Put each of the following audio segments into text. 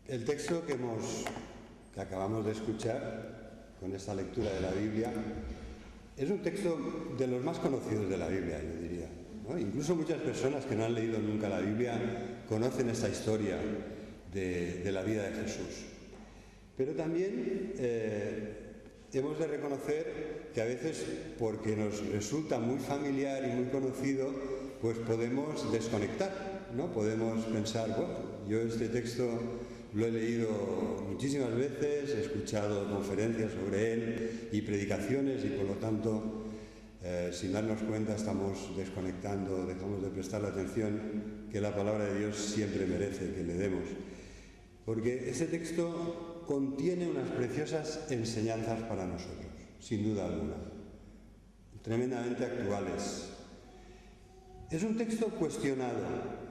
El texto que acabamos de escuchar con esta lectura de la Biblia es un texto de los más conocidos de la Biblia, yo diría, ¿no? Incluso muchas personas que no han leído nunca la Biblia conocen esta historia de la vida de Jesús. Pero también hemos de reconocer que a veces, porque nos resulta muy familiar y muy conocido, pues podemos desconectar, ¿no? Podemos pensar, bueno, yo este texto lo he leído muchísimas veces, he escuchado conferencias sobre él y predicaciones y por lo tanto, sin darnos cuenta, estamos desconectando, dejamos de prestar la atención que la palabra de Dios siempre merece que le demos. Porque ese texto contiene unas preciosas enseñanzas para nosotros, sin duda alguna, tremendamente actuales. Es un texto cuestionado.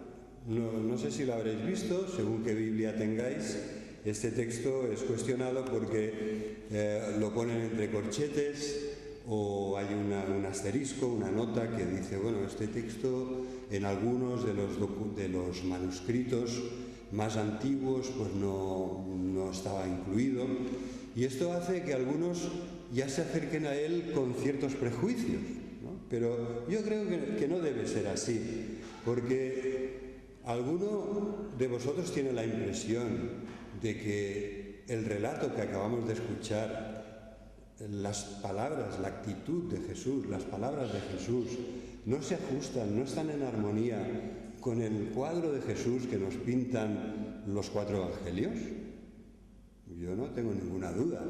No sé si lo habréis visto, según qué Biblia tengáis, este texto es cuestionado porque lo ponen entre corchetes o hay un asterisco, una nota que dice, bueno, este texto en algunos de los manuscritos más antiguos pues no estaba incluido, y esto hace que algunos ya se acerquen a él con ciertos prejuicios, ¿no? Pero yo creo que no debe ser así, porque alguno de vosotros tiene la impresión de que el relato que acabamos de escuchar, las palabras, la actitud de Jesús, las palabras de Jesús, no se ajustan, no están en armonía con el cuadro de Jesús que nos pintan los 4 evangelios. Yo no tengo ninguna duda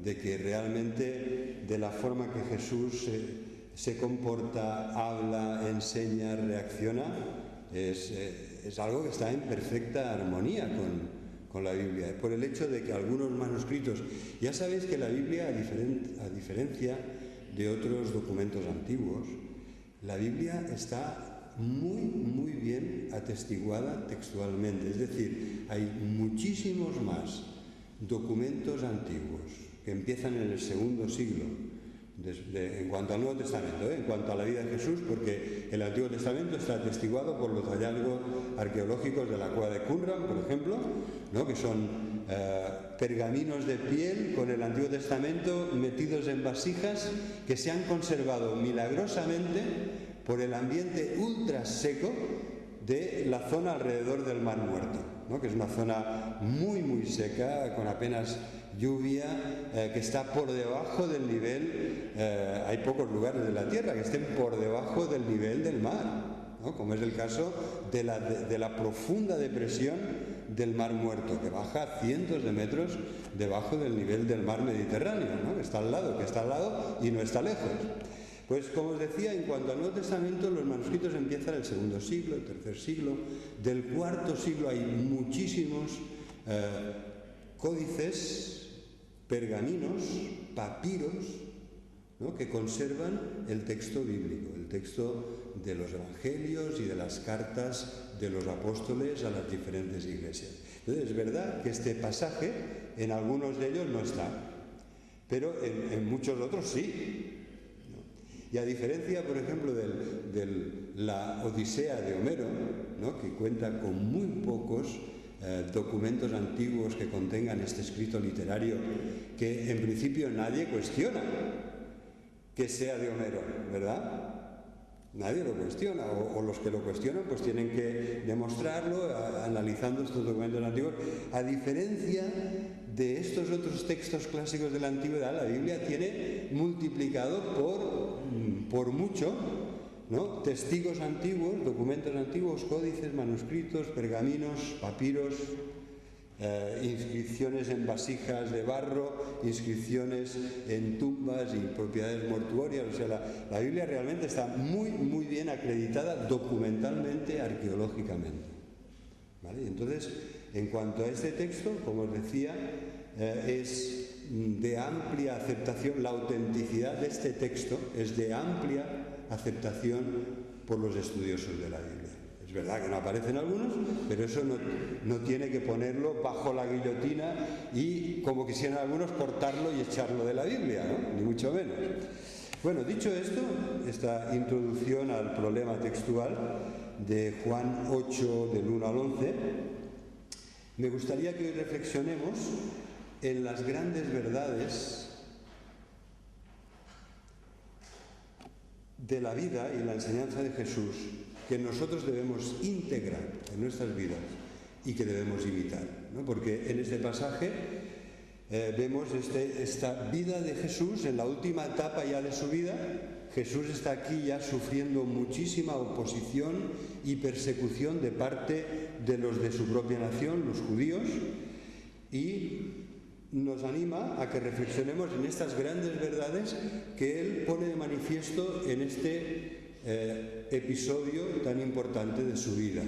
de que realmente de la forma que Jesús se comporta, habla, enseña, reacciona, es algo que está en perfecta armonía con la Biblia, por el hecho de que algunos manuscritos, ya sabéis que la Biblia, a diferencia de otros documentos antiguos, la Biblia está muy bien atestiguada textualmente, es decir, hay muchísimos más documentos antiguos que empiezan en el segundo siglo, en cuanto al Nuevo Testamento, en cuanto a la vida de Jesús, porque el Antiguo Testamento está atestiguado por los hallazgos arqueológicos de la cueva de Qumran, por ejemplo, ¿no? Que son pergaminos de piel con el Antiguo Testamento metidos en vasijas que se han conservado milagrosamente por el ambiente ultra seco de la zona alrededor del Mar Muerto, ¿no? Que es una zona muy seca, con apenas lluvia, que está por debajo del nivel, hay pocos lugares de la Tierra que estén por debajo del nivel del mar, ¿no? Como es el caso de la profunda depresión del Mar Muerto, que baja cientos de metros debajo del nivel del mar Mediterráneo, ¿no? Que está al lado y no está lejos. Pues como os decía, en cuanto al Nuevo Testamento, los manuscritos empiezan el segundo siglo, el tercer siglo. Del cuarto siglo hay muchísimos códices, pergaminos, papiros, ¿no? Que conservan el texto bíblico, el texto de los evangelios y de las cartas de los apóstoles a las diferentes iglesias. Entonces, es verdad que este pasaje en algunos de ellos no está, pero en muchos otros sí. Y a diferencia, por ejemplo, de la Odisea de Homero, ¿no? Que cuenta con muy pocos documentos antiguos que contengan este escrito literario, que en principio nadie cuestiona que sea de Homero, ¿verdad? Nadie lo cuestiona, o los que lo cuestionan pues tienen que demostrarlo analizando estos documentos antiguos. A diferencia de estos otros textos clásicos de la antigüedad, la Biblia tiene multiplicado por mucho, ¿no? Testigos antiguos, documentos antiguos, códices, manuscritos, pergaminos, papiros, inscripciones en vasijas de barro, inscripciones en tumbas y propiedades mortuorias. O sea, la Biblia realmente está muy bien acreditada documentalmente, arqueológicamente, ¿vale? Entonces, en cuanto a este texto, como os decía, es de amplia aceptación, la autenticidad de este texto es de amplia aceptación por los estudiosos de la Biblia. Es verdad que no aparecen algunos, pero eso no tiene que ponerlo bajo la guillotina y, como quisieran algunos, cortarlo y echarlo de la Biblia, ¿no? Ni mucho menos. Bueno, dicho esto, esta introducción al problema textual de Juan 8, del 1 al 11, Me gustaría que hoy reflexionemos en las grandes verdades de la vida y la enseñanza de Jesús que nosotros debemos integrar en nuestras vidas y que debemos imitar, ¿no? Porque en este pasaje vemos esta vida de Jesús en la última etapa ya de su vida. Jesús está aquí ya sufriendo muchísima oposición y persecución de parte de los de su propia nación, los judíos, y nos anima a que reflexionemos en estas grandes verdades que él pone de manifiesto en este episodio tan importante de su vida.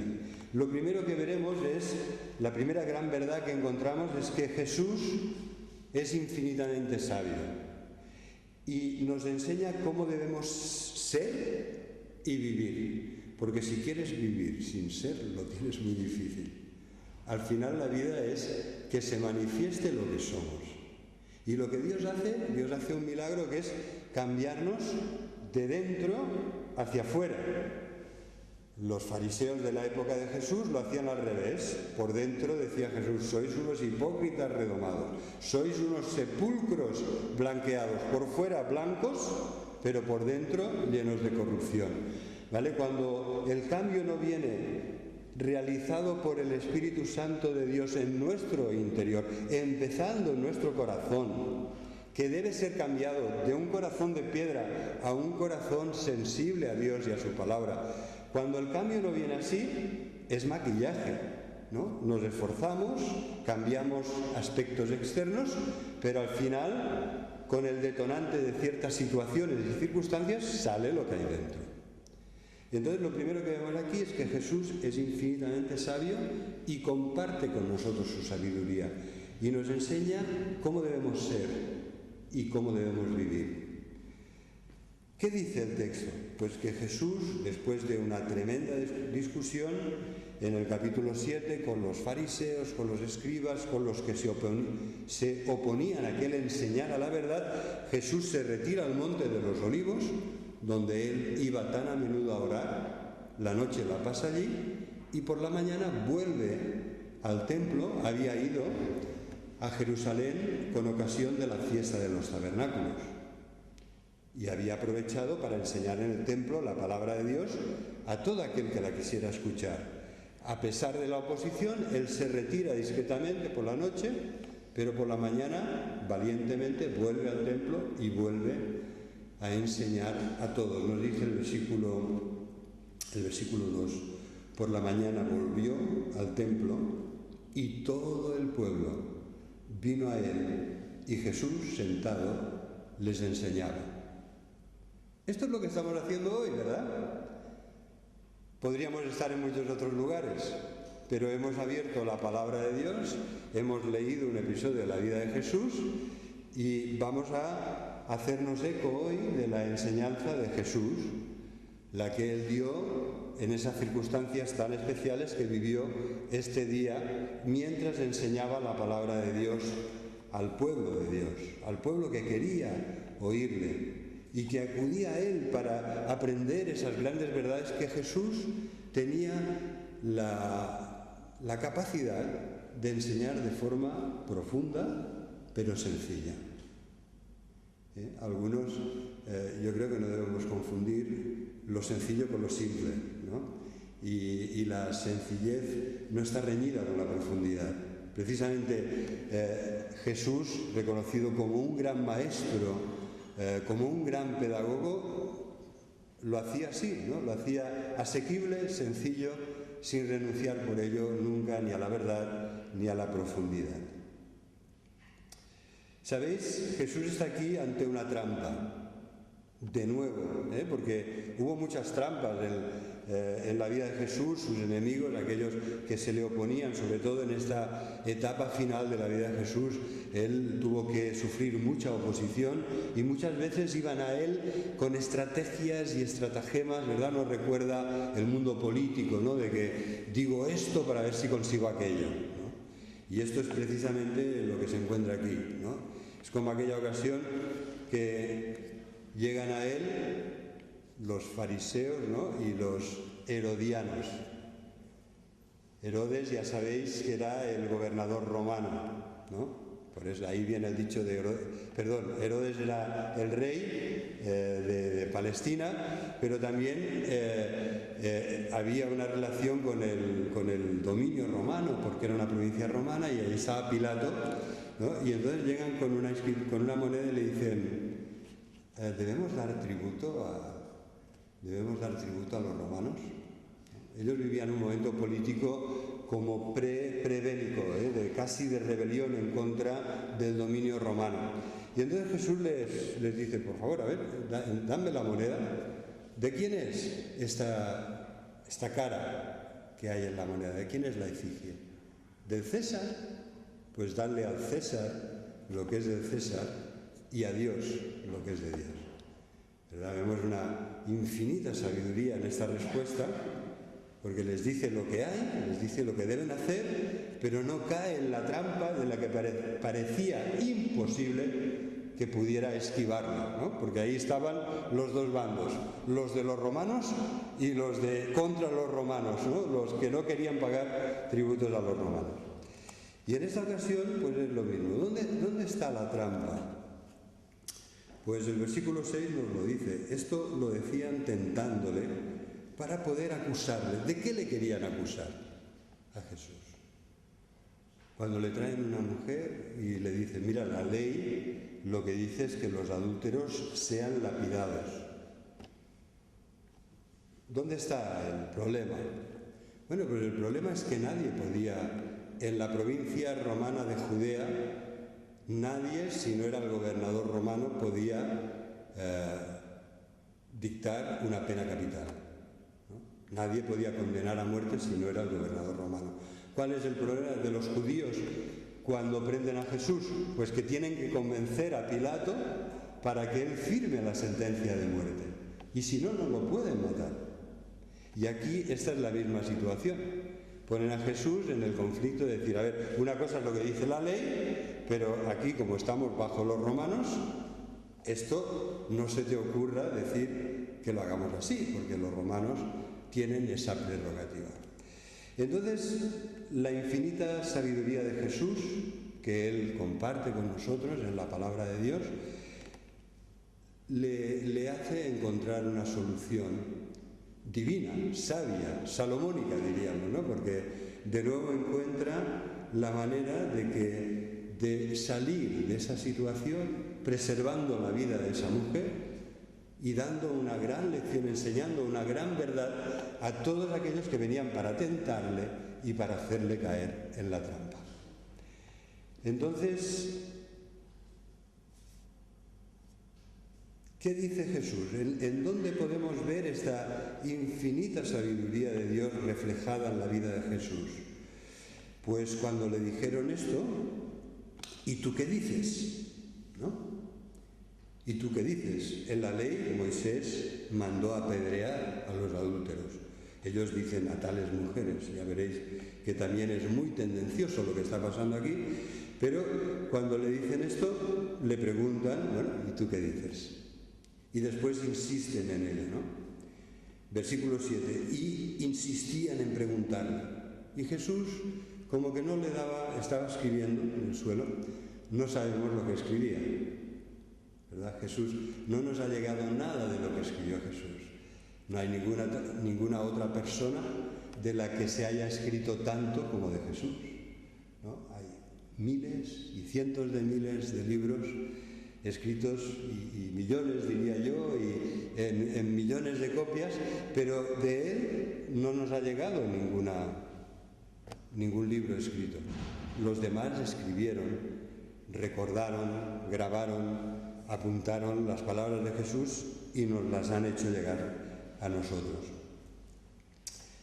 Lo primero que veremos es, la primera gran verdad que encontramos es que Jesús es infinitamente sabio y nos enseña cómo debemos ser y vivir, porque si quieres vivir sin ser, lo tienes muy difícil. Al final la vida es que se manifieste lo que somos. Y lo que Dios hace un milagro que es cambiarnos de dentro hacia afuera. Los fariseos de la época de Jesús lo hacían al revés. Por dentro decía Jesús: sois unos hipócritas redomados, sois unos sepulcros blanqueados, por fuera blancos, pero por dentro llenos de corrupción. ¿Vale? Cuando el cambio no viene realizado por el Espíritu Santo de Dios en nuestro interior, empezando en nuestro corazón, que debe ser cambiado de un corazón de piedra a un corazón sensible a Dios y a su palabra. Cuando el cambio no viene así, es maquillaje, ¿no? Nos esforzamos, cambiamos aspectos externos, pero al final, con el detonante de ciertas situaciones y circunstancias, sale lo que hay dentro. Entonces, lo primero que vemos aquí es que Jesús es infinitamente sabio y comparte con nosotros su sabiduría y nos enseña cómo debemos ser y cómo debemos vivir. ¿Qué dice el texto? Pues que Jesús, después de una tremenda discusión en el capítulo 7 con los fariseos, con los escribas, con los que se oponían a que él enseñara la verdad, Jesús se retira al monte de los Olivos, donde él iba tan a menudo a orar. La noche la pasa allí y por la mañana vuelve al templo. Había ido a Jerusalén con ocasión de la fiesta de los tabernáculos y había aprovechado para enseñar en el templo la palabra de Dios a todo aquel que la quisiera escuchar. A pesar de la oposición, él se retira discretamente por la noche, pero por la mañana valientemente vuelve al templo y vuelve a enseñar a todos. Nos dice el versículo 2: por la mañana volvió al templo y todo el pueblo vino a él y Jesús sentado les enseñaba. Esto es lo que estamos haciendo hoy, ¿verdad? Podríamos estar en muchos otros lugares, pero hemos abierto la palabra de Dios, hemos leído un episodio de la vida de Jesús y vamos a hacernos eco hoy de la enseñanza de Jesús, la que él dio en esas circunstancias tan especiales que vivió este día mientras enseñaba la palabra de Dios al pueblo de Dios, al pueblo que quería oírle y que acudía a él para aprender esas grandes verdades que Jesús tenía la capacidad de enseñar de forma profunda pero sencilla. Algunos, yo creo que no debemos confundir lo sencillo con lo simple, ¿no? Y la sencillez no está reñida con la profundidad. Precisamente Jesús, reconocido como un gran maestro, como un gran pedagogo, lo hacía así, ¿no? Lo hacía asequible, sencillo, sin renunciar por ello nunca ni a la verdad ni a la profundidad. ¿Sabéis? Jesús está aquí ante una trampa. De nuevo, porque hubo muchas trampas en la vida de Jesús, sus enemigos, aquellos que se le oponían, sobre todo en esta etapa final de la vida de Jesús. Él tuvo que sufrir mucha oposición y muchas veces iban a él con estrategias y estratagemas, ¿verdad? Nos recuerda el mundo político, ¿no? De que digo esto para ver si consigo aquello, ¿no? Y esto es precisamente lo que se encuentra aquí, ¿no? Es como aquella ocasión que llegan a él los fariseos, ¿no? Y los herodianos. Herodes, ya sabéis que era el gobernador romano, ¿no? Por eso ahí viene el dicho de Herodes era el rey de Palestina, pero también había una relación con el dominio romano, porque era una provincia romana y ahí estaba Pilato, ¿no? Y entonces llegan con una moneda y le dicen, ¿debemos dar tributo a los romanos? Ellos vivían un momento político como prebélico, casi de rebelión en contra del dominio romano. Y entonces Jesús les dice, por favor, a ver, dame la moneda. ¿De quién es esta cara que hay en la moneda? ¿De quién es la efigie? ¿Del César? Pues dadle al César lo que es del César y a Dios lo que es de Dios. ¿Verdad? Vemos una infinita sabiduría en esta respuesta, porque les dice lo que hay, les dice lo que deben hacer, pero no cae en la trampa de la que parecía imposible que pudiera esquivarla, ¿no? Porque ahí estaban los dos bandos, los de los romanos y los de contra los romanos, ¿no? Los que no querían pagar tributos a los romanos. Y en esta ocasión, pues es lo mismo. ¿Dónde está la trampa? Pues el versículo 6 nos lo dice. Esto lo decían tentándole para poder acusarle. ¿De qué le querían acusar a Jesús? Cuando le traen una mujer y le dicen, mira, la ley lo que dice es que los adúlteros sean lapidados. ¿Dónde está el problema? Bueno, pues el problema es que nadie podía, en la provincia romana de Judea, nadie, si no era el gobernador romano, podía dictar una pena capital. Nadie podía condenar a muerte si no era el gobernador romano. ¿Cuál es el problema de los judíos cuando prenden a Jesús? Pues que tienen que convencer a Pilato para que él firme la sentencia de muerte. Y si no, no lo pueden matar. Y aquí esta es la misma situación. Ponen a Jesús en el conflicto de decir, a ver, una cosa es lo que dice la ley, pero aquí como estamos bajo los romanos, esto no se te ocurra decir que lo hagamos así, porque los romanos tienen esa prerrogativa. Entonces, la infinita sabiduría de Jesús, que Él comparte con nosotros en la palabra de Dios, le hace encontrar una solución divina, sabia, salomónica diríamos, ¿no? Porque de nuevo encuentra la manera de salir de esa situación preservando la vida de esa mujer y dando una gran lección, enseñando una gran verdad a todos aquellos que venían para tentarle y para hacerle caer en la trampa. Entonces, ¿qué dice Jesús? ¿En dónde podemos ver esta infinita sabiduría de Dios reflejada en la vida de Jesús? Pues cuando le dijeron esto, ¿y tú qué dices? ¿No? ¿Y tú qué dices? En la ley Moisés mandó apedrear a los adúlteros. Ellos dicen a tales mujeres. Ya veréis que también es muy tendencioso lo que está pasando aquí. Pero cuando le dicen esto, le preguntan, bueno, ¿y tú qué dices? Y después insisten en ello, ¿no? Versículo 7. Y insistían en preguntarle. Y Jesús, como que no le daba, estaba escribiendo en el suelo. No sabemos lo que escribía. ¿Verdad? Jesús, no nos ha llegado nada de lo que escribió Jesús. No hay ninguna otra persona de la que se haya escrito tanto como de Jesús, ¿no? Hay miles y cientos de miles de libros escritos y millones, diría yo, y en millones de copias, pero de él no nos ha llegado ningún libro escrito. Los demás escribieron, recordaron, grabaron, apuntaron las palabras de Jesús y nos las han hecho llegar a nosotros.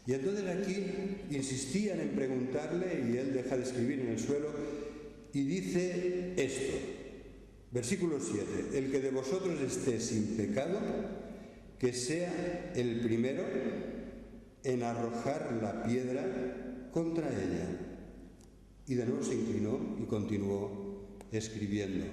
Y entonces aquí insistían en preguntarle y él deja de escribir en el suelo y dice esto, versículo 7, el que de vosotros esté sin pecado, que sea el primero en arrojar la piedra contra ella. Y de nuevo se inclinó y continuó escribiendo.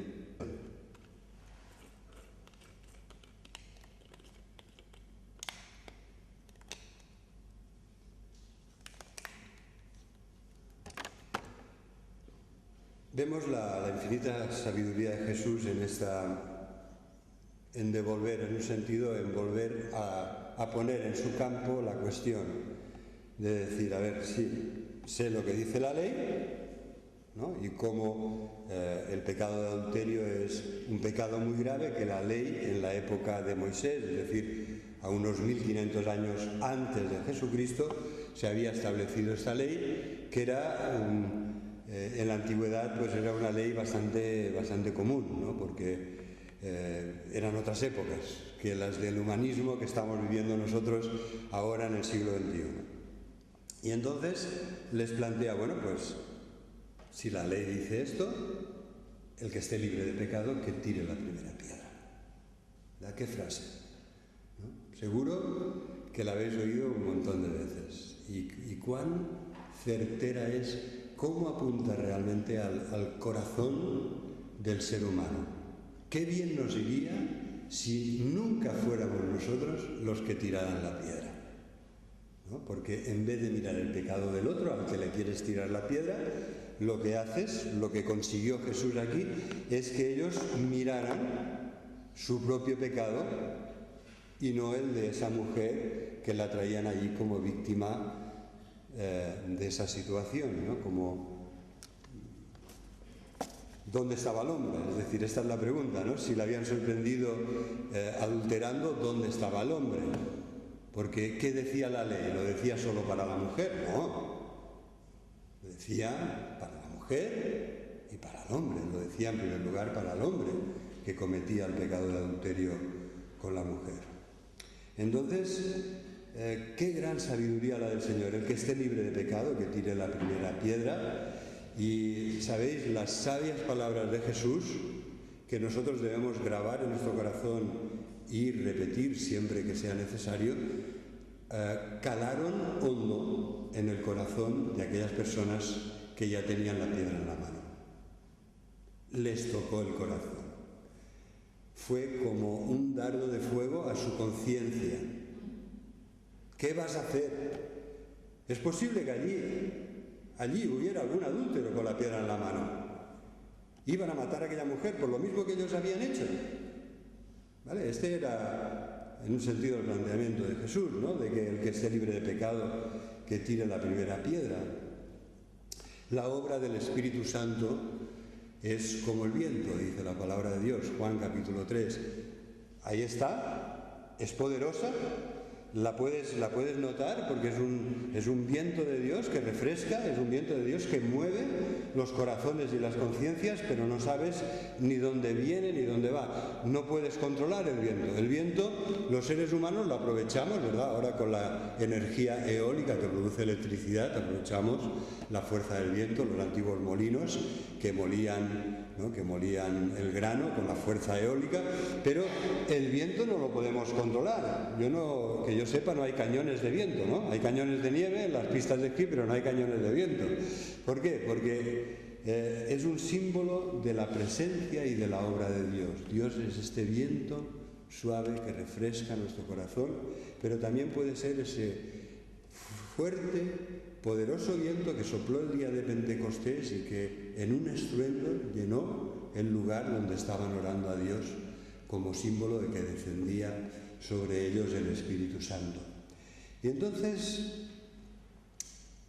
Vemos la infinita sabiduría de Jesús en devolver, en un sentido, en volver a poner en su campo la cuestión de decir, a ver, sí, sé lo que dice la ley, ¿no? Y cómo el pecado de adulterio es un pecado muy grave que la ley en la época de Moisés, es decir, a unos 1500 años antes de Jesucristo, se había establecido esta ley, que era en la antigüedad pues era una ley bastante común, ¿no? Porque eran otras épocas que las del humanismo que estamos viviendo nosotros ahora en el siglo XXI. Y entonces les plantea, bueno, pues si la ley dice esto, el que esté libre de pecado, que tire la primera piedra. ¿Verdad? ¿Qué frase? ¿No? Seguro que la habéis oído un montón de veces. Y cuán certera es, cómo apunta realmente al corazón del ser humano. Qué bien nos iría si nunca fuéramos nosotros los que tiraran la piedra, ¿no? Porque en vez de mirar el pecado del otro al que le quieres tirar la piedra, lo que haces, lo que consiguió Jesús aquí, es que ellos miraran su propio pecado y no el de esa mujer que la traían allí como víctima de esa situación, ¿no? Como ¿dónde estaba el hombre? Es decir, esta es la pregunta, ¿no? Si la habían sorprendido adulterando, ¿dónde estaba el hombre? Porque ¿qué decía la ley? ¿Lo decía solo para la mujer? No. Lo decía para la mujer y para el hombre. Lo decía en primer lugar para el hombre que cometía el pecado de adulterio con la mujer. Entonces, qué gran sabiduría la del Señor. El que esté libre de pecado, que tire la primera piedra. Y sabéis, las sabias palabras de Jesús, que nosotros debemos grabar en nuestro corazón y repetir siempre que sea necesario, calaron hondo en el corazón de aquellas personas que ya tenían la piedra en la mano. Les tocó el corazón. Fue como un dardo de fuego a su conciencia. ¿Qué vas a hacer? Es posible que allí hubiera algún adúltero con la piedra en la mano. Iban a matar a aquella mujer por lo mismo que ellos habían hecho. ¿Vale? Este era, en un sentido, el planteamiento de Jesús, ¿no? De que el que esté libre de pecado, que tire la primera piedra. La obra del Espíritu Santo es como el viento, dice la palabra de Dios, Juan capítulo 3. Ahí está, es poderosa. La puedes notar porque es un viento de Dios que refresca, es un viento de Dios que mueve los corazones y las conciencias, pero no sabes ni dónde viene ni dónde va. No puedes controlar el viento. El viento, los seres humanos lo aprovechamos, ¿verdad? Ahora con la energía eólica que produce electricidad, aprovechamos la fuerza del viento, los antiguos molinos que molían, ¿no? Que molían el grano con la fuerza eólica, pero el viento no lo podemos controlar. Que yo sepa, no hay cañones de viento, ¿no? Hay cañones de nieve en las pistas de esquí, pero no hay cañones de viento. ¿Por qué? Porque es un símbolo de la presencia y de la obra de Dios. Dios es este viento suave que refresca nuestro corazón, pero también puede ser ese fuerte, poderoso viento que sopló el día de Pentecostés y que en un estruendo llenó el lugar donde estaban orando a Dios como símbolo de que descendía sobre ellos el Espíritu Santo. Y entonces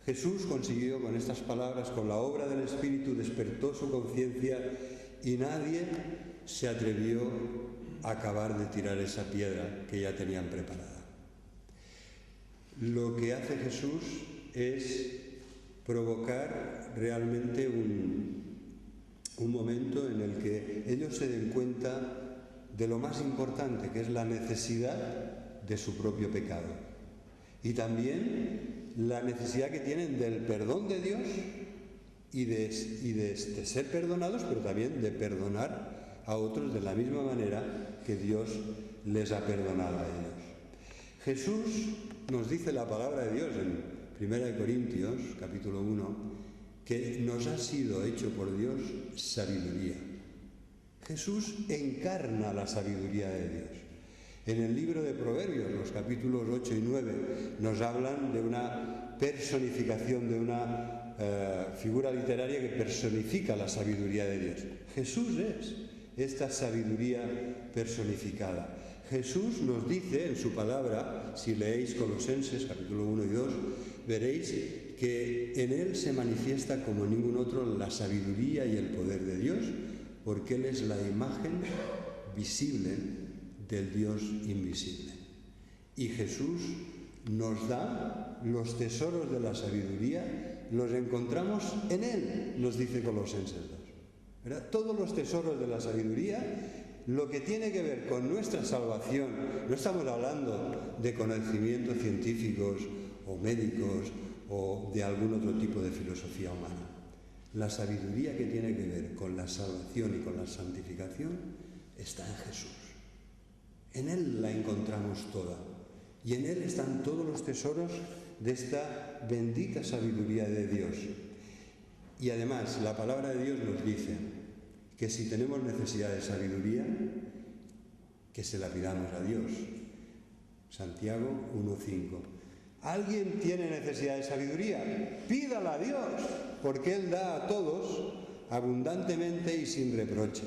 Jesús consiguió con estas palabras, con la obra del Espíritu, despertó su conciencia y nadie se atrevió a acabar de tirar esa piedra que ya tenían preparada. Lo que hace Jesús es provocar realmente un momento en el que ellos se den cuenta de lo más importante, que es la necesidad de su propio pecado. Y también la necesidad que tienen del perdón de Dios y de ser perdonados, pero también de perdonar a otros de la misma manera que Dios les ha perdonado a ellos. Jesús nos dice la palabra de Dios en 1 Corintios, capítulo 1, que nos ha sido hecho por Dios sabiduría. Jesús encarna la sabiduría de Dios. En el libro de Proverbios, los capítulos 8 y 9, nos hablan de una personificación, de una figura literaria que personifica la sabiduría de Dios. Jesús es esta sabiduría personificada. Jesús nos dice en su palabra, si leéis Colosenses capítulo 1 y 2, veréis que en Él se manifiesta como en ningún otro la sabiduría y el poder de Dios, porque Él es la imagen visible del Dios invisible. Y Jesús nos da los tesoros de la sabiduría, los encontramos en Él, nos dice Colosenses 2. ¿Verdad? Todos los tesoros de la sabiduría, lo que tiene que ver con nuestra salvación, no estamos hablando de conocimientos científicos o médicos o de algún otro tipo de filosofía humana. La sabiduría que tiene que ver con la salvación y con la santificación está en Jesús. En Él la encontramos toda y en Él están todos los tesoros de esta bendita sabiduría de Dios. Y además la palabra de Dios nos dice que si tenemos necesidad de sabiduría, que se la pidamos a Dios. Santiago 1:5. ¿Alguien tiene necesidad de sabiduría? Pídala a Dios, porque Él da a todos abundantemente y sin reproche.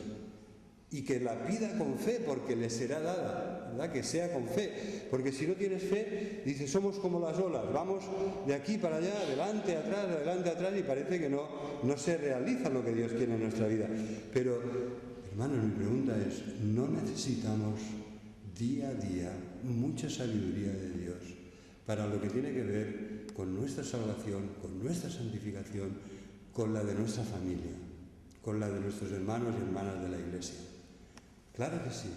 Y que la pida con fe, porque le será dada, ¿verdad? Que sea con fe, porque si no tienes fe, dices, somos como las olas, vamos de aquí para allá, adelante, atrás, y parece que no se realiza lo que Dios quiere en nuestra vida. Pero, hermanos, mi pregunta es, ¿no necesitamos día a día mucha sabiduría de Dios para lo que tiene que ver con nuestra salvación, con nuestra santificación, con la de nuestra familia, con la de nuestros hermanos y hermanas de la Iglesia? Claro que sí,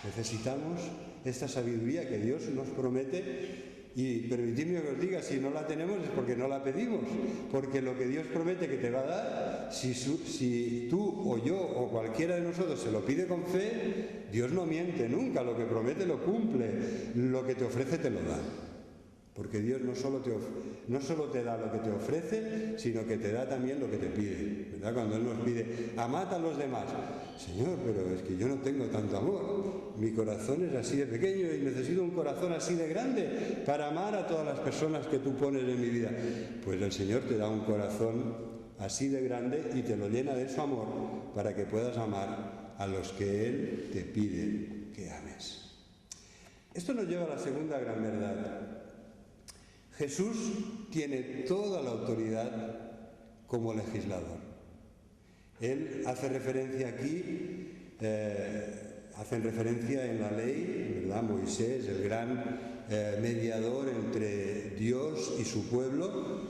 necesitamos esta sabiduría que Dios nos promete y permitidme que os diga, si no la tenemos es porque no la pedimos, porque lo que Dios promete que te va a dar, si tú o yo o cualquiera de nosotros se lo pide con fe, Dios no miente nunca, lo que promete lo cumple, lo que te ofrece te lo da. Porque Dios no solo te da lo que te ofrece, sino que te da también lo que te pide, ¿verdad? Cuando Él nos pide, amad a los demás. Señor, pero es que yo no tengo tanto amor. Mi corazón es así de pequeño y necesito un corazón así de grande para amar a todas las personas que tú pones en mi vida. Pues el Señor te da un corazón así de grande y te lo llena de su amor para que puedas amar a los que Él te pide que ames. Esto nos lleva a la segunda gran verdad. Jesús tiene toda la autoridad como legislador. Él hace referencia aquí, hacen referencia en la ley, ¿verdad? Moisés, el gran mediador entre Dios y su pueblo,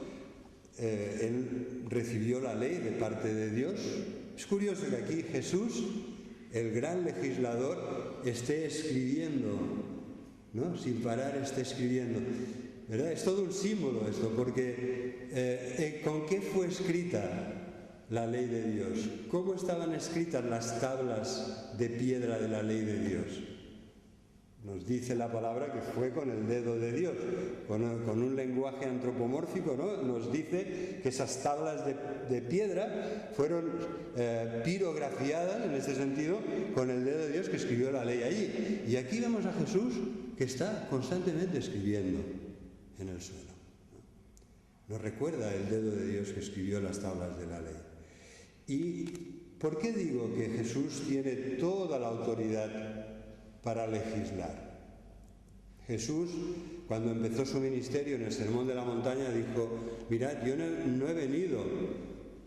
él recibió la ley de parte de Dios. Es curioso que aquí Jesús, el gran legislador, esté escribiendo, ¿no? Sin parar esté escribiendo. ¿Verdad? Es todo un símbolo esto, porque ¿con qué fue escrita la ley de Dios? ¿Cómo estaban escritas las tablas de piedra de la ley de Dios? Nos dice la palabra que fue con el dedo de Dios, con un lenguaje antropomórfico, ¿no? Nos dice que esas tablas de piedra fueron pirografiadas, en este sentido, con el dedo de Dios que escribió la ley allí. Y aquí vemos a Jesús que está constantemente escribiendo en el suelo. Nos recuerda el dedo de Dios que escribió las tablas de la ley. ¿Y por qué digo que Jesús tiene toda la autoridad para legislar? Jesús, cuando empezó su ministerio en el Sermón de la Montaña, dijo, mirad, yo no he venido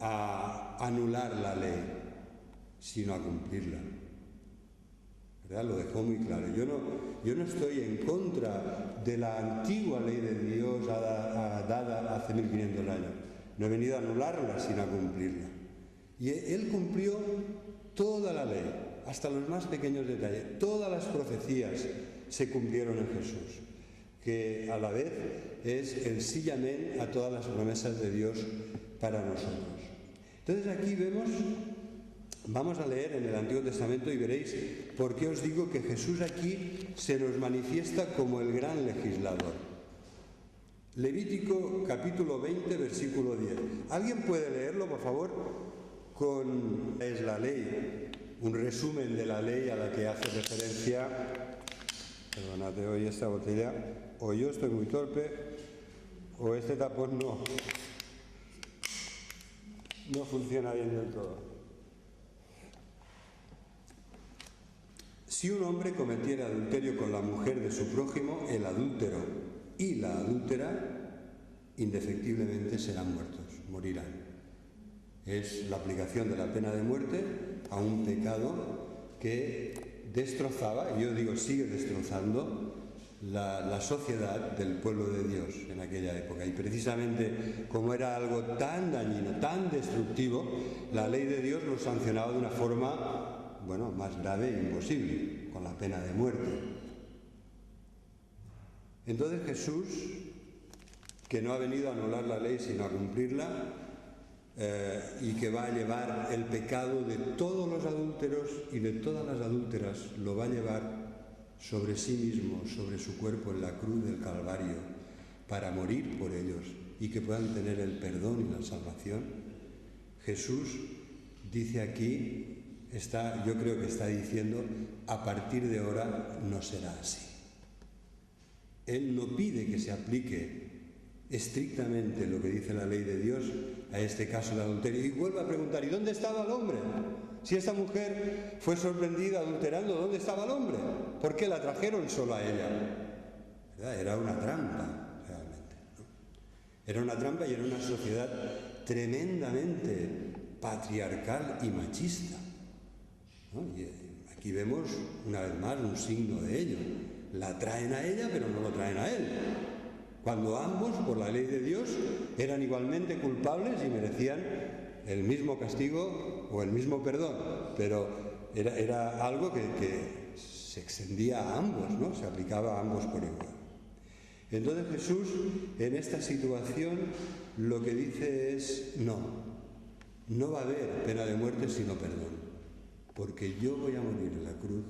a anular la ley, sino a cumplirla. ¿Verdad? Lo dejó muy claro. Yo no estoy en contra de la antigua ley de Dios dada hace 1500 años. No he venido a anularla, sino a cumplirla. Y Él cumplió toda la ley, hasta los más pequeños detalles. Todas las profecías se cumplieron en Jesús, que a la vez es el sí y amén a todas las promesas de Dios para nosotros. Entonces aquí vamos a leer en el Antiguo Testamento y veréis por qué os digo que Jesús aquí se nos manifiesta como el gran legislador. Levítico capítulo 20, versículo 10. ¿Alguien puede leerlo, por favor? Es la ley, un resumen de la ley a la que hace referencia. Perdónate, hoy esta botella, o yo estoy muy torpe, o este tapón no. no funciona bien del todo. Si un hombre cometiera adulterio con la mujer de su prójimo, el adúltero y la adúltera indefectiblemente serán muertos, morirán. Es la aplicación de la pena de muerte a un pecado que destrozaba, y yo digo sigue destrozando, la sociedad del pueblo de Dios en aquella época. Y precisamente como era algo tan dañino, tan destructivo, la ley de Dios lo sancionaba de una forma, más grave e imposible, con la pena de muerte. Entonces Jesús, que no ha venido a anular la ley sino a cumplirla, y que va a llevar el pecado de todos los adúlteros y de todas las adúlteras, lo va a llevar sobre sí mismo, sobre su cuerpo en la cruz del Calvario, para morir por ellos y que puedan tener el perdón y la salvación. Jesús dice aquí, yo creo que está diciendo, a partir de ahora no será así. Él no pide que se aplique estrictamente lo que dice la ley de Dios a este caso de adulterio. Y vuelve a preguntar, ¿y dónde estaba el hombre? Si esta mujer fue sorprendida adulterando, ¿dónde estaba el hombre? ¿Por qué la trajeron solo a ella? ¿Verdad? Era una trampa, realmente, ¿no? Era una trampa y era una sociedad tremendamente patriarcal y machista, ¿no? Y aquí vemos una vez más un signo de ello. La traen a ella, pero no lo traen a él. Cuando ambos, por la ley de Dios, eran igualmente culpables y merecían el mismo castigo o el mismo perdón, pero era algo que se extendía a ambos, ¿no? Se aplicaba a ambos por igual. Entonces Jesús, en esta situación, lo que dice es, no va a haber pena de muerte sino perdón, porque yo voy a morir en la cruz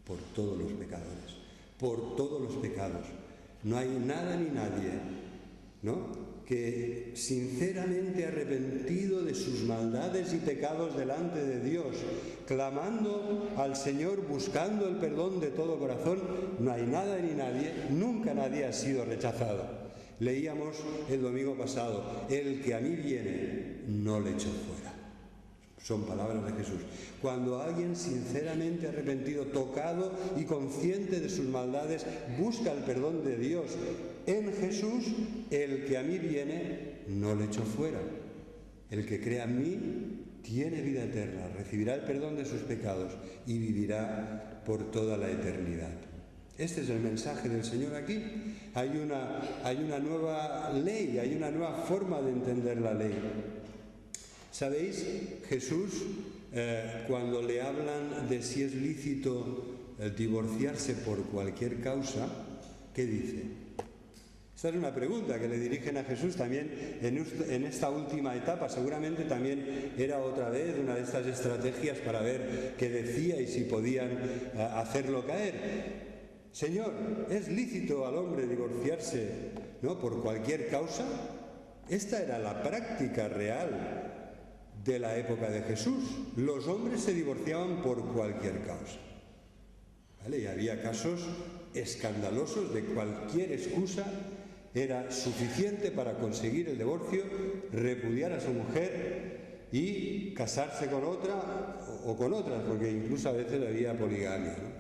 por todos los pecadores, por todos los pecados. No hay nada ni nadie, ¿no?, que sinceramente arrepentido de sus maldades y pecados delante de Dios, clamando al Señor, buscando el perdón de todo corazón, no hay nada ni nadie, nunca nadie ha sido rechazado. Leíamos el domingo pasado, el que a mí viene, no le echo fuera. Son palabras de Jesús. Cuando alguien sinceramente arrepentido, tocado y consciente de sus maldades, busca el perdón de Dios en Jesús, el que a mí viene, no le echo fuera. El que crea en mí tiene vida eterna, recibirá el perdón de sus pecados y vivirá por toda la eternidad. Este es el mensaje del Señor aquí. Hay una nueva ley, hay una nueva forma de entender la ley. ¿Sabéis? Jesús, cuando le hablan de si es lícito divorciarse por cualquier causa, ¿qué dice? Esta es una pregunta que le dirigen a Jesús también en esta última etapa. Seguramente también era otra vez una de estas estrategias para ver qué decía y si podían hacerlo caer. Señor, ¿es lícito al hombre divorciarse, ¿no?, por cualquier causa? Esta era la práctica real de la época de Jesús. Los hombres se divorciaban por cualquier causa, ¿vale? Y había casos escandalosos de cualquier excusa era suficiente para conseguir el divorcio, repudiar a su mujer y casarse con otra o con otras, porque incluso a veces había poligamia, ¿no?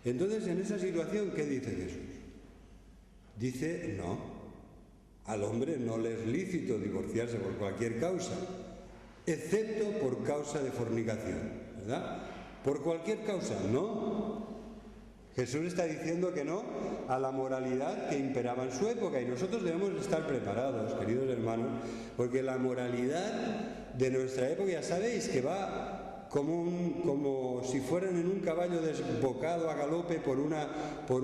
Entonces, en esa situación, ¿qué dice Jesús? Dice, no, al hombre no le es lícito divorciarse por cualquier causa, excepto por causa de fornicación, ¿verdad? Por cualquier causa, no. Jesús está diciendo que no a la moralidad que imperaba en su época, y nosotros debemos estar preparados, queridos hermanos, porque la moralidad de nuestra época, ya sabéis, que va como si fueran en un caballo desbocado a galope por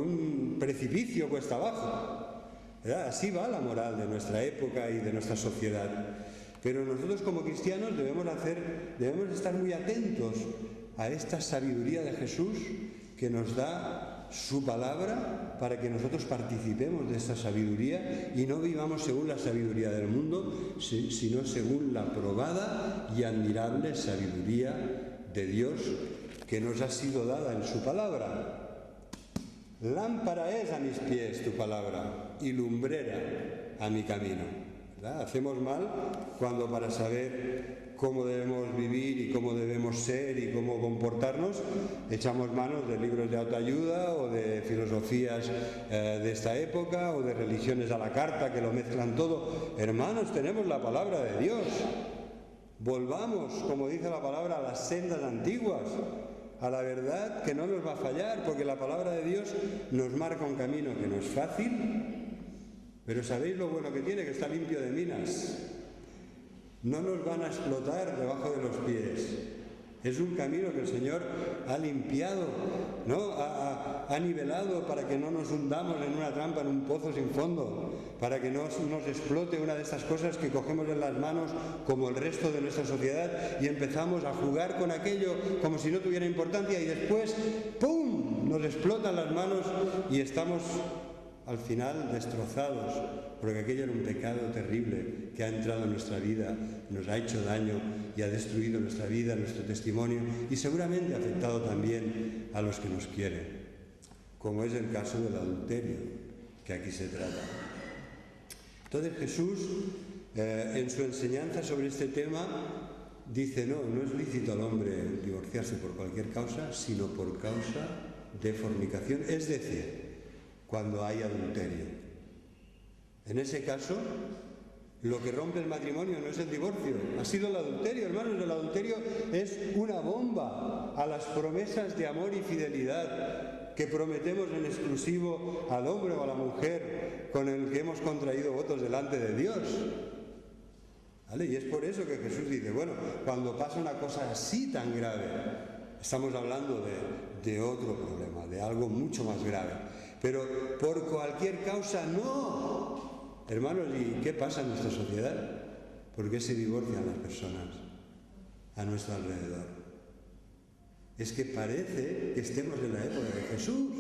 un precipicio cuesta abajo, ¿verdad? Así va la moral de nuestra época y de nuestra sociedad. Pero nosotros como cristianos debemos estar muy atentos a esta sabiduría de Jesús que nos da su palabra para que nosotros participemos de esta sabiduría y no vivamos según la sabiduría del mundo, sino según la probada y admirable sabiduría de Dios que nos ha sido dada en su palabra. Lámpara es a mis pies tu palabra y lumbrera a mi camino. ¿verdad? Hacemos mal cuando para saber cómo debemos vivir y cómo debemos ser y cómo comportarnos, echamos manos de libros de autoayuda o de filosofías de esta época o de religiones a la carta que lo mezclan todo. Hermanos, tenemos la palabra de Dios. Volvamos, como dice la palabra, a las sendas antiguas, a la verdad que no nos va a fallar, porque la palabra de Dios nos marca un camino que no es fácil, pero ¿sabéis lo bueno que tiene? Que está limpio de minas. No nos van a explotar debajo de los pies. Es un camino que el Señor ha limpiado, ¿no? Ha nivelado para que no nos hundamos en una trampa, en un pozo sin fondo, para que no nos explote una de estas cosas que cogemos en las manos como el resto de nuestra sociedad y empezamos a jugar con aquello como si no tuviera importancia y después, ¡pum!, nos explotan las manos y estamos al final destrozados, porque aquello era un pecado terrible que ha entrado en nuestra vida, nos ha hecho daño y ha destruido nuestra vida, nuestro testimonio y seguramente ha afectado también a los que nos quieren, como es el caso del adulterio que aquí se trata. Entonces Jesús, en su enseñanza sobre este tema, dice, no es lícito al hombre divorciarse por cualquier causa, sino por causa de fornicación, es decir, cuando hay adulterio. En ese caso, lo que rompe el matrimonio no es el divorcio, ha sido el adulterio, hermanos. El adulterio es una bomba a las promesas de amor y fidelidad que prometemos en exclusivo al hombre o a la mujer con el que hemos contraído votos delante de Dios. ¿Vale? Y es por eso que Jesús dice, bueno, cuando pasa una cosa así tan grave, estamos hablando de otro problema, de algo mucho más grave. Pero por cualquier causa, no. Hermanos, ¿y qué pasa en nuestra sociedad? ¿Por qué se divorcian las personas a nuestro alrededor? Es que parece que estemos en la época de Jesús.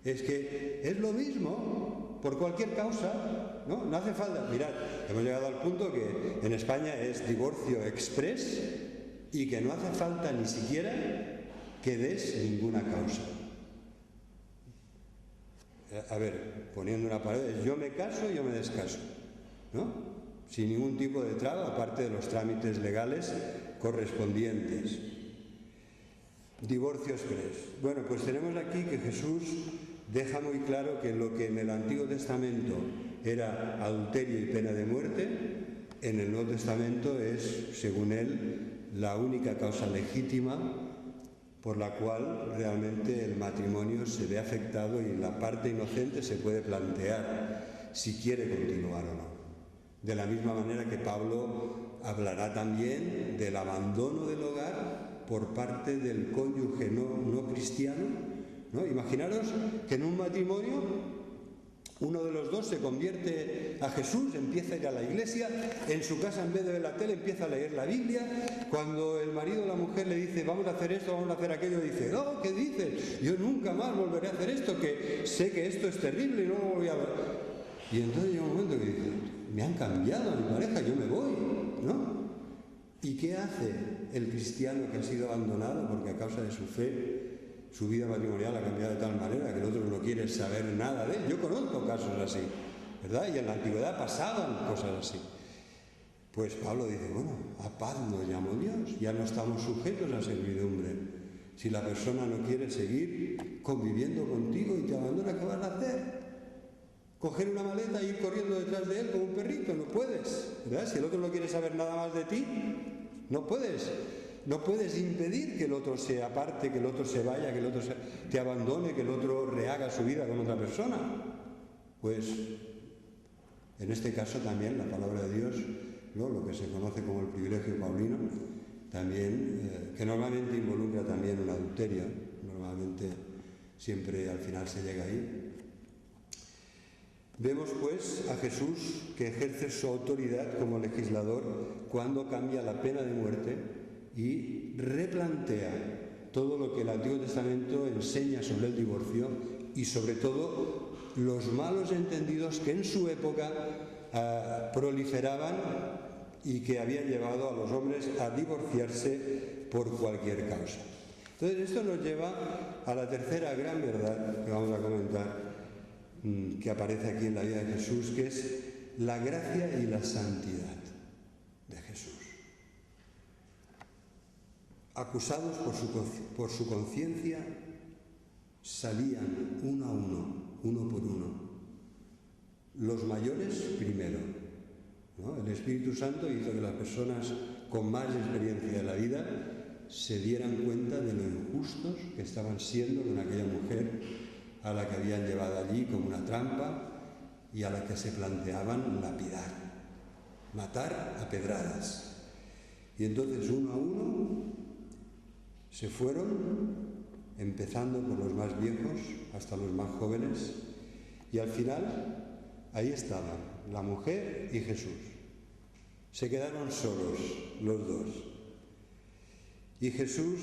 Es que es lo mismo, por cualquier causa, ¿no? No hace falta. Mirad, hemos llegado al punto que en España es divorcio express y que no hace falta ni siquiera que des ninguna causa. A ver, poniendo una pared, yo me caso, yo me descaso, ¿no? Sin ningún tipo de traba, aparte de los trámites legales correspondientes. Divorcio express. Bueno, pues tenemos aquí que Jesús deja muy claro que lo que en el Antiguo Testamento era adulterio y pena de muerte, en el Nuevo Testamento es, según él, la única causa legítima por la cual realmente el matrimonio se ve afectado y la parte inocente se puede plantear si quiere continuar o no. De la misma manera que Pablo hablará también del abandono del hogar por parte del cónyuge no cristiano, ¿no? Imaginaros que en un matrimonio uno de los dos se convierte a Jesús, empieza a ir a la iglesia, en su casa en vez de ver la tele empieza a leer la Biblia. Cuando el marido o la mujer le dice vamos a hacer esto, vamos a hacer aquello, dice no, ¿qué dices? Yo nunca más volveré a hacer esto, que sé que esto es terrible y no lo voy a ver. Y entonces llega un momento que dice, me han cambiado a mi pareja, yo me voy, ¿no? ¿Y qué hace el cristiano que ha sido abandonado porque a causa de su fe su vida matrimonial ha cambiado de tal manera que el otro no quiere saber nada de él? Yo conozco casos así, ¿verdad? Y en la antigüedad pasaban cosas así. Pues Pablo dice, bueno, a paz nos llamó Dios, ya no estamos sujetos a servidumbre. Si la persona no quiere seguir conviviendo contigo y te abandona, ¿qué vas a hacer? ¿Coger una maleta e ir corriendo detrás de él como un perrito? No puedes, ¿verdad? Si el otro no quiere saber nada más de ti, no puedes. No puedes impedir que el otro se aparte, que el otro se vaya, que el otro te abandone, que el otro rehaga su vida con otra persona. Pues en este caso también la palabra de Dios, ¿no? Lo que se conoce como el privilegio paulino, también, que normalmente involucra también un adulterio, normalmente siempre al final se llega ahí. Vemos pues a Jesús que ejerce su autoridad como legislador cuando cambia la pena de muerte y replantea todo lo que el Antiguo Testamento enseña sobre el divorcio y sobre todo los malos entendidos que en su época proliferaban y que habían llevado a los hombres a divorciarse por cualquier causa. Entonces esto nos lleva a la tercera gran verdad que vamos a comentar, que aparece aquí en la vida de Jesús, que es la gracia y la santidad de Jesús. Acusados por su conciencia, salían uno a uno por uno. Los mayores primero, ¿no? El Espíritu Santo hizo que las personas con más experiencia de la vida se dieran cuenta de lo injustos que estaban siendo con aquella mujer a la que habían llevado allí como una trampa y a la que se planteaban lapidar, matar a pedradas. Y entonces uno a uno se fueron, empezando por los más viejos hasta los más jóvenes, y al final ahí estaban la mujer y Jesús. Se quedaron solos los dos. Y Jesús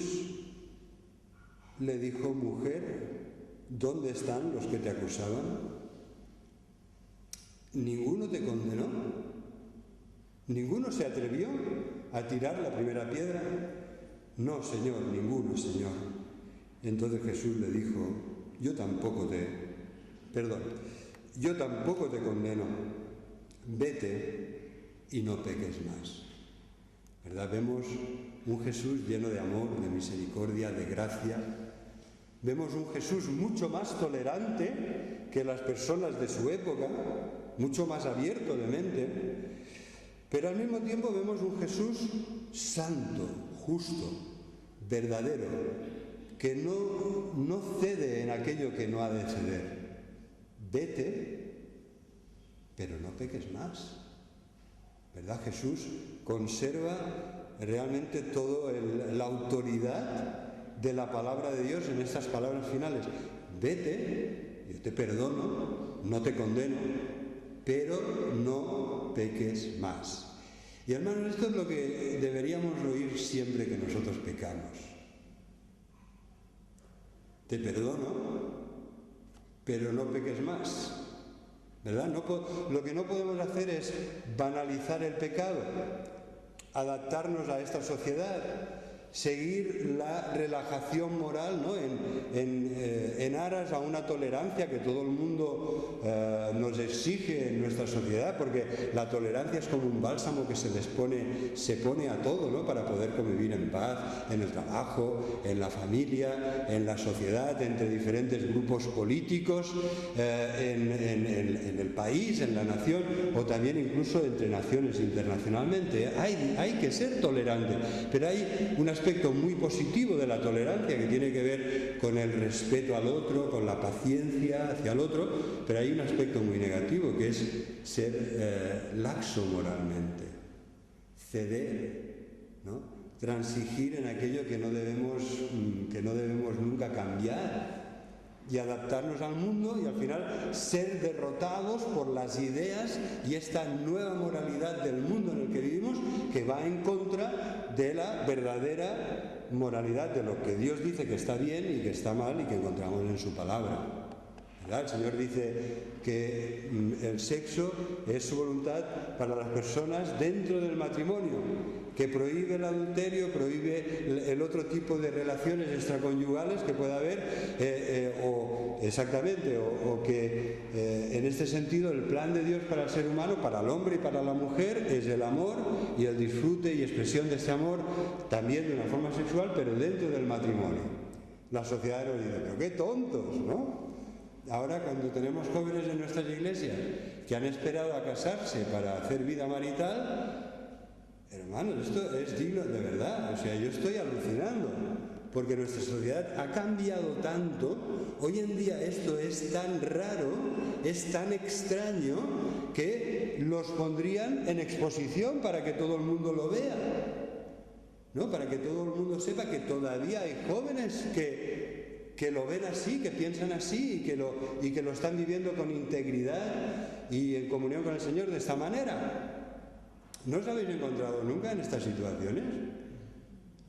le dijo: mujer, ¿dónde están los que te acusaban? ¿Ninguno te condenó? ¿Ninguno se atrevió a tirar la primera piedra? No, Señor, ninguno, Señor. Entonces Jesús le dijo: yo tampoco te condeno. Vete y no peques más. ¿Verdad? Vemos un Jesús lleno de amor, de misericordia, de gracia. Vemos un Jesús mucho más tolerante que las personas de su época, mucho más abierto de mente, pero al mismo tiempo vemos un Jesús santo, justo, verdadero, que no cede en aquello que no ha de ceder. Vete, pero no peques más. ¿Verdad? Jesús conserva realmente toda la autoridad de la palabra de Dios en estas palabras finales. Vete, yo te perdono, no te condeno, pero no peques más. Y hermanos, esto es lo que deberíamos oír siempre que nosotros pecamos. Te perdono, pero no peques más. ¿Verdad? Lo que no podemos hacer es banalizar el pecado, adaptarnos a esta sociedad, seguir la relajación moral, ¿no? en aras a una tolerancia que todo el mundo nos exige en nuestra sociedad, porque la tolerancia es como un bálsamo que se pone a todo, ¿no? Para poder convivir en paz, en el trabajo, en la familia, en la sociedad, entre diferentes grupos políticos, en el país, en la nación, o también incluso entre naciones internacionalmente. Hay que ser tolerante, pero hay un aspecto muy positivo de la tolerancia que tiene que ver con el respeto al otro, con la paciencia hacia el otro, pero hay un aspecto muy negativo que es ser laxo moralmente, ceder, ¿no? Transigir en aquello que no debemos nunca cambiar y adaptarnos al mundo y al final ser derrotados por las ideas y esta nueva moralidad del mundo en el que vivimos, que va en contra de la verdadera moralidad de lo que Dios dice que está bien y que está mal y que encontramos en su palabra. ¿Verdad? El Señor dice que el sexo es su voluntad para las personas dentro del matrimonio, que prohíbe el adulterio, prohíbe el otro tipo de relaciones extraconyugales que pueda haber, o que en este sentido el plan de Dios para el ser humano, para el hombre y para la mujer, es el amor y el disfrute y expresión de ese amor también de una forma sexual, pero dentro del matrimonio. La sociedad nos dice: pero qué tontos, ¿no? Ahora, cuando tenemos jóvenes en nuestras iglesias que han esperado a casarse para hacer vida marital, hermanos, esto es digno de verdad. O sea, yo estoy alucinando, porque nuestra sociedad ha cambiado tanto. Hoy en día esto es tan raro, es tan extraño, que los pondrían en exposición para que todo el mundo lo vea, ¿no? Para que todo el mundo sepa que todavía hay jóvenes que lo ven así, que piensan así y que lo están viviendo con integridad y en comunión con el Señor de esta manera. ¿No os habéis encontrado nunca en estas situaciones?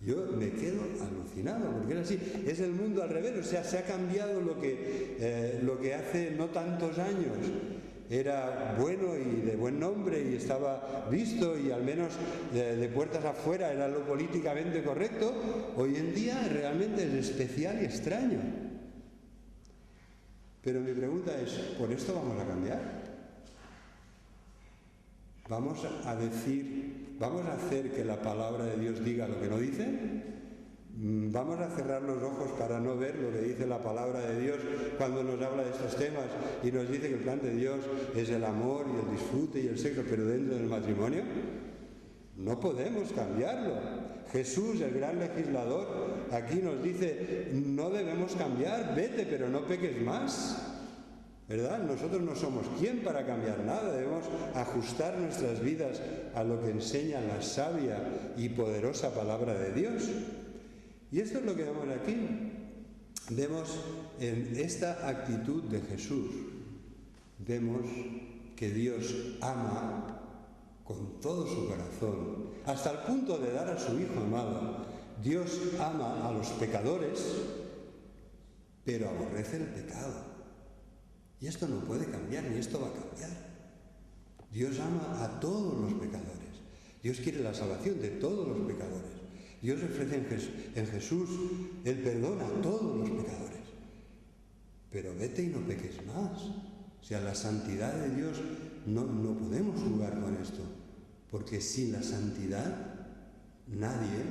Yo me quedo alucinado, porque es así. Es el mundo al revés, o sea, se ha cambiado lo que hace no tantos años era bueno y de buen nombre y estaba visto y al menos de puertas afuera era lo políticamente correcto. Hoy en día realmente es especial y extraño. Pero mi pregunta es: ¿por esto vamos a cambiar? ¿Vamos a hacer que la palabra de Dios diga lo que no dice? ¿Vamos a cerrar los ojos para no ver lo que dice la palabra de Dios cuando nos habla de estos temas y nos dice que el plan de Dios es el amor y el disfrute y el sexo, pero dentro del matrimonio? No podemos cambiarlo. Jesús, el gran legislador, aquí nos dice, no debemos cambiar, vete, pero no peques más. ¿Verdad? Nosotros no somos quien para cambiar nada, debemos ajustar nuestras vidas a lo que enseña la sabia y poderosa palabra de Dios. Y esto es lo que vemos aquí. Vemos en esta actitud de Jesús, vemos que Dios ama con todo su corazón, hasta el punto de dar a su Hijo amado. Dios ama a los pecadores, pero aborrece el pecado. Y esto no puede cambiar, ni esto va a cambiar. Dios ama a todos los pecadores. Dios quiere la salvación de todos los pecadores. Dios ofrece en Jesús el perdón a todos los pecadores. Pero vete y no peques más. O sea, la santidad de Dios no podemos jugar con esto. Porque sin la santidad nadie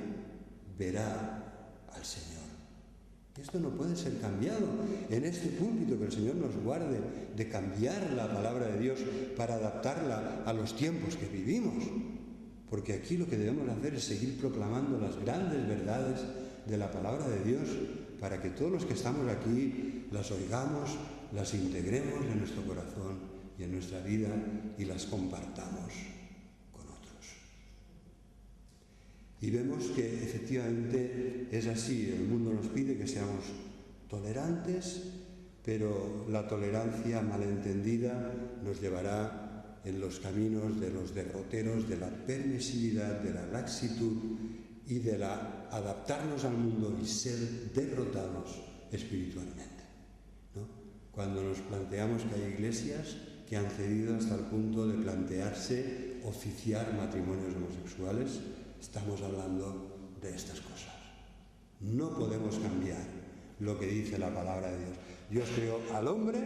verá al Señor. Esto no puede ser cambiado. En este púlpito, que el Señor nos guarde de cambiar la palabra de Dios para adaptarla a los tiempos que vivimos. Porque aquí lo que debemos hacer es seguir proclamando las grandes verdades de la palabra de Dios para que todos los que estamos aquí las oigamos, las integremos en nuestro corazón y en nuestra vida y las compartamos con otros. Y vemos que efectivamente es así. El mundo nos pide que seamos tolerantes, pero la tolerancia malentendida nos llevará en los caminos de los derroteros, de la permisividad, de la laxitud y de la adaptarnos al mundo y ser derrotados espiritualmente, ¿no? Cuando nos planteamos que hay iglesias que han cedido hasta el punto de plantearse oficiar matrimonios homosexuales, estamos hablando de estas cosas. No podemos cambiar lo que dice la palabra de Dios. Dios creó al hombre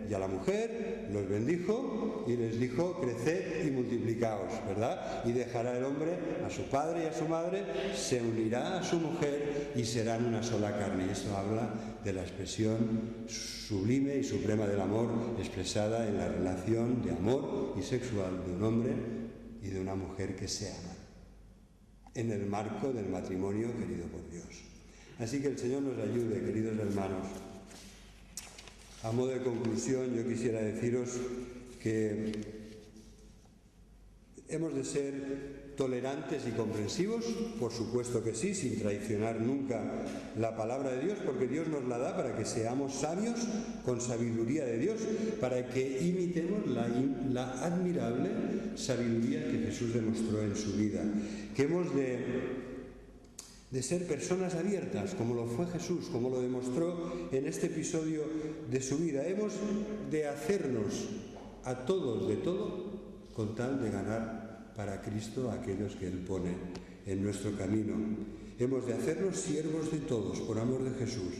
y a la mujer, los bendijo y les dijo, creced y multiplicaos, ¿verdad? Y dejará el hombre a su padre y a su madre, se unirá a su mujer y serán una sola carne. Y esto habla de la expresión sublime y suprema del amor expresada en la relación de amor y sexual de un hombre y de una mujer que se aman, en el marco del matrimonio querido por Dios. Así que el Señor nos ayude, queridos hermanos. A modo de conclusión, yo quisiera deciros que hemos de ser tolerantes y comprensivos, por supuesto que sí, sin traicionar nunca la palabra de Dios, porque Dios nos la da para que seamos sabios con sabiduría de Dios, para que imitemos la admirable sabiduría que Jesús demostró en su vida. Que hemos de ser personas abiertas, como lo fue Jesús, como lo demostró en este episodio de su vida. Hemos de hacernos a todos de todo con tal de ganar para Cristo a aquellos que Él pone en nuestro camino. Hemos de hacernos siervos de todos por amor de Jesús,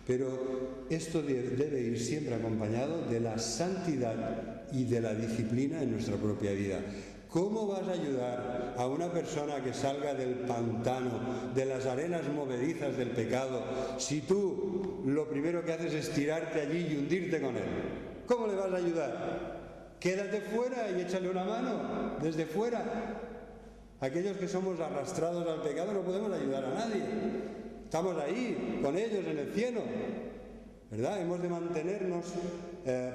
pero esto debe ir siempre acompañado de la santidad y de la disciplina en nuestra propia vida. ¿Cómo vas a ayudar a una persona que salga del pantano, de las arenas movedizas del pecado, si tú lo primero que haces es tirarte allí y hundirte con él? ¿Cómo le vas a ayudar? Quédate fuera y échale una mano desde fuera. Aquellos que somos arrastrados al pecado no podemos ayudar a nadie. Estamos ahí, con ellos en el cielo, ¿verdad? Hemos de mantenernos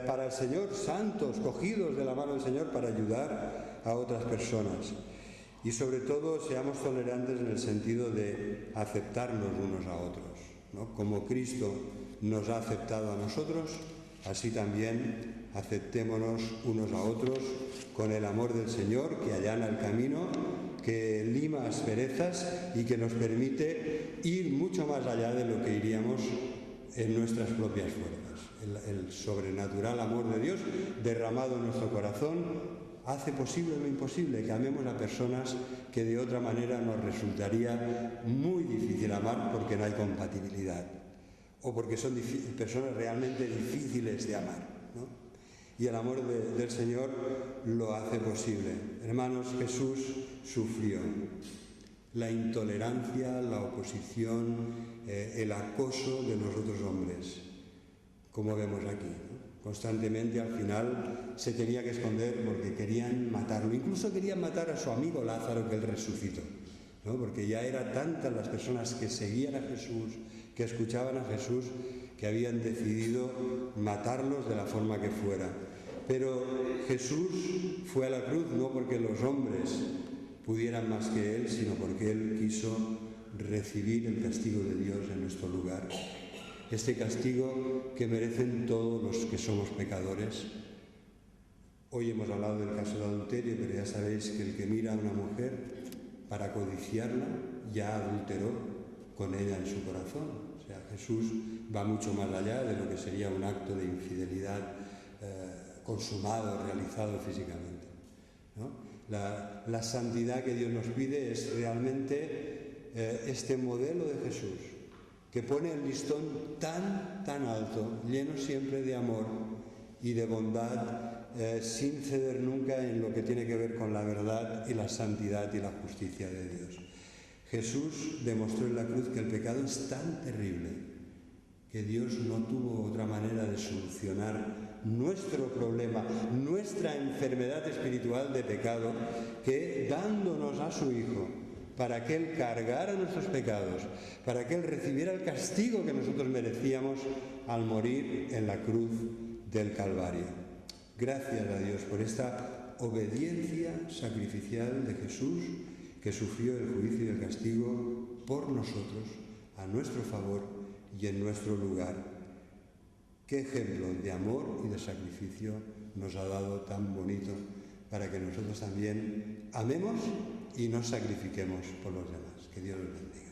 para el Señor santos, cogidos de la mano del Señor para ayudar a otras personas. Y sobre todo seamos tolerantes en el sentido de aceptarnos unos a otros, ¿no? Como Cristo nos ha aceptado a nosotros, así también aceptémonos unos a otros con el amor del Señor que allana el camino, que lima asperezas y que nos permite ir mucho más allá de lo que iríamos en nuestras propias fuerzas. El sobrenatural amor de Dios derramado en nuestro corazón hace posible lo imposible, que amemos a personas que de otra manera nos resultaría muy difícil amar porque no hay compatibilidad o porque son personas realmente difíciles de amar, ¿no? Y el amor del Señor lo hace posible. Hermanos, Jesús sufrió la intolerancia, la oposición, el acoso de los otros hombres, como vemos aquí, ¿no? Constantemente al final se tenía que esconder porque querían matarlo. Incluso querían matar a su amigo Lázaro, que él resucitó, ¿no? Porque ya eran tantas las personas que seguían a Jesús, que escuchaban a Jesús, que habían decidido matarlos de la forma que fuera. Pero Jesús fue a la cruz no porque los hombres pudieran más que Él, sino porque Él quiso recibir el castigo de Dios en nuestro lugar. Este castigo que merecen todos los que somos pecadores. Hoy hemos hablado del caso de adulterio, pero ya sabéis que el que mira a una mujer para codiciarla ya adulteró con ella en su corazón. O sea, Jesús va mucho más allá de lo que sería un acto de infidelidad consumado, realizado físicamente, ¿no? La santidad que Dios nos pide es realmente este modelo de Jesús, que pone el listón tan alto, lleno siempre de amor y de bondad, sin ceder nunca en lo que tiene que ver con la verdad y la santidad y la justicia de Dios. Jesús demostró en la cruz que el pecado es tan terrible que Dios no tuvo otra manera de solucionar nuestro problema, nuestra enfermedad espiritual de pecado, que dándonos a su Hijo para que Él cargara nuestros pecados, para que Él recibiera el castigo que nosotros merecíamos al morir en la cruz del Calvario. Gracias a Dios por esta obediencia sacrificial de Jesús, que sufrió el juicio y el castigo por nosotros, a nuestro favor y en nuestro lugar. Qué ejemplo de amor y de sacrificio nos ha dado tan bonito para que nosotros también amemos y nos sacrifiquemos por los demás. Que Dios los bendiga.